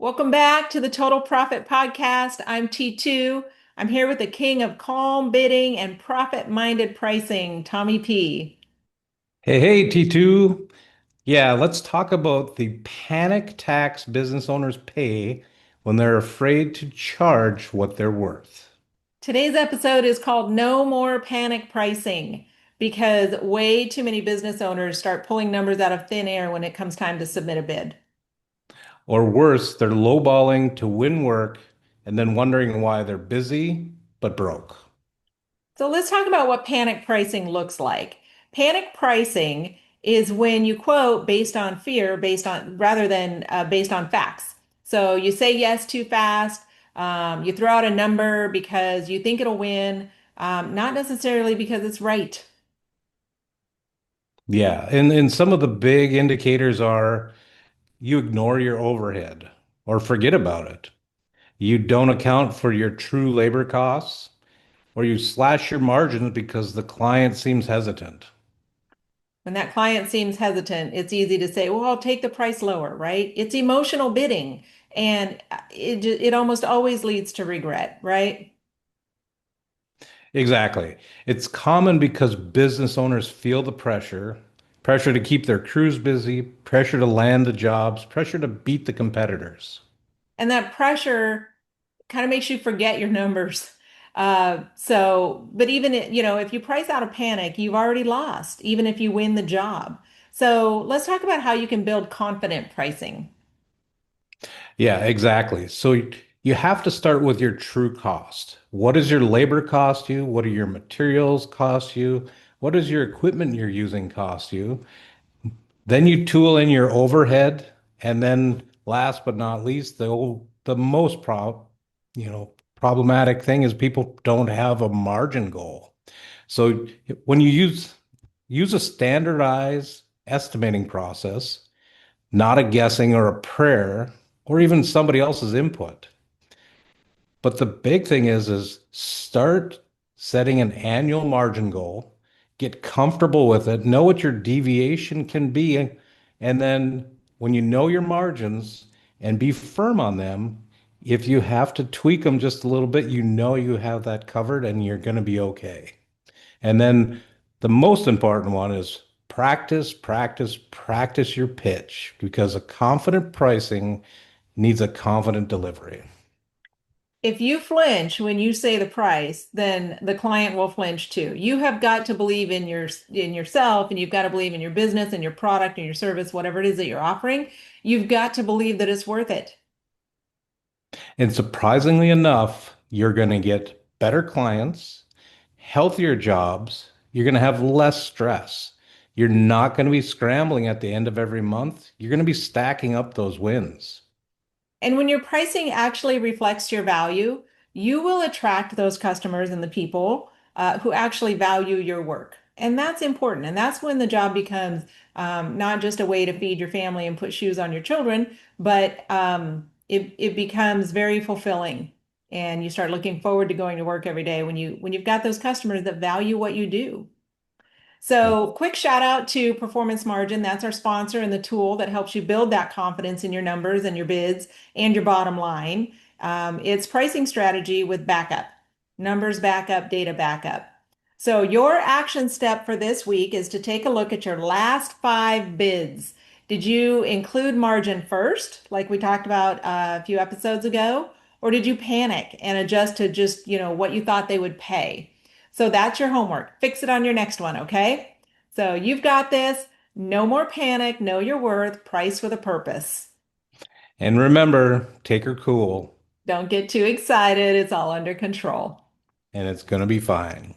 Welcome back to the Total Profit Podcast. I'm T2. I'm here with the king of calm bidding and profit-minded pricing, Tommy P. Hey, T2. Yeah, let's talk about the panic tax business owners pay when they're afraid to charge what they're worth. Today's episode is called No More Panic Pricing because way too many business owners start pulling numbers out of thin air when it comes time to submit a bid. Or worse, they're lowballing to win work and then wondering why they're busy but broke. So let's talk about what panic pricing looks like. Panic pricing is when you quote based on fear, based on rather than based on facts. So you say yes too fast. You throw out a number because you think it'll win, not necessarily because it's right. Yeah, and some of the big indicators are you ignore your overhead or forget about it. You don't account for your true labor costs, or you slash your margins because the client seems hesitant. When that client seems hesitant, it's easy to say, "Well, I'll take the price lower," right? It's emotional bidding, and it almost always leads to regret, right? Exactly. It's common because business owners feel the pressure to keep their crews busy, pressure to land the jobs, pressure to beat the competitors. And that pressure kind of makes you forget your numbers. But even if you price out of panic, you've already lost, even if you win the job. So let's talk about how you can build confident pricing. Yeah, exactly. So you have to start with your true cost. What does your labor cost you? What do your materials cost you? What does your equipment you're using cost you? Then you tool in your overhead, and then last but not least, the most problematic thing is people don't have a margin goal. So when you use a standardized estimating process, not a guessing or a prayer or even somebody else's input. But the big thing is start setting an annual margin goal, get comfortable with it, know what your deviation can be, and then when you know your margins and be firm on them, if you have to tweak them just a little bit, you know you have that covered and you're going to be okay. And then the most important one is practice, practice, practice your pitch because a confident pricing needs a confident delivery. If you flinch when you say the price, then the client will flinch too. You have got to believe in yourself, and you've got to believe in your business and your product and your service, whatever it is that you're offering. You've got to believe that it's worth it. And surprisingly enough, you're going to get better clients, healthier jobs. You're going to have less stress. You're not going to be scrambling at the end of every month. You're going to be stacking up those wins. And when your pricing actually reflects your value, you will attract those customers and the people who actually value your work. And that's important. And that's when the job becomes not just a way to feed your family and put shoes on your children, but it becomes very fulfilling. And you start looking forward to going to work every day when you've got those customers that value what you do. Yeah. So, quick shout out to Performance Margin. That's our sponsor and the tool that helps you build that confidence in your numbers and your bids and your bottom line. It's pricing strategy with backup, numbers backup, data backup. So, your action step for this week is to take a look at your last five bids. Did you include margin first, like we talked about a few episodes ago, or did you panic and adjust to just, what you thought they would pay? So that's your homework. Fix it on your next one, okay? So you've got this. No more panic. Know your worth. Price with a purpose. And remember, take her cool, Don't get too excited. It's all under control. and it's going to be fine.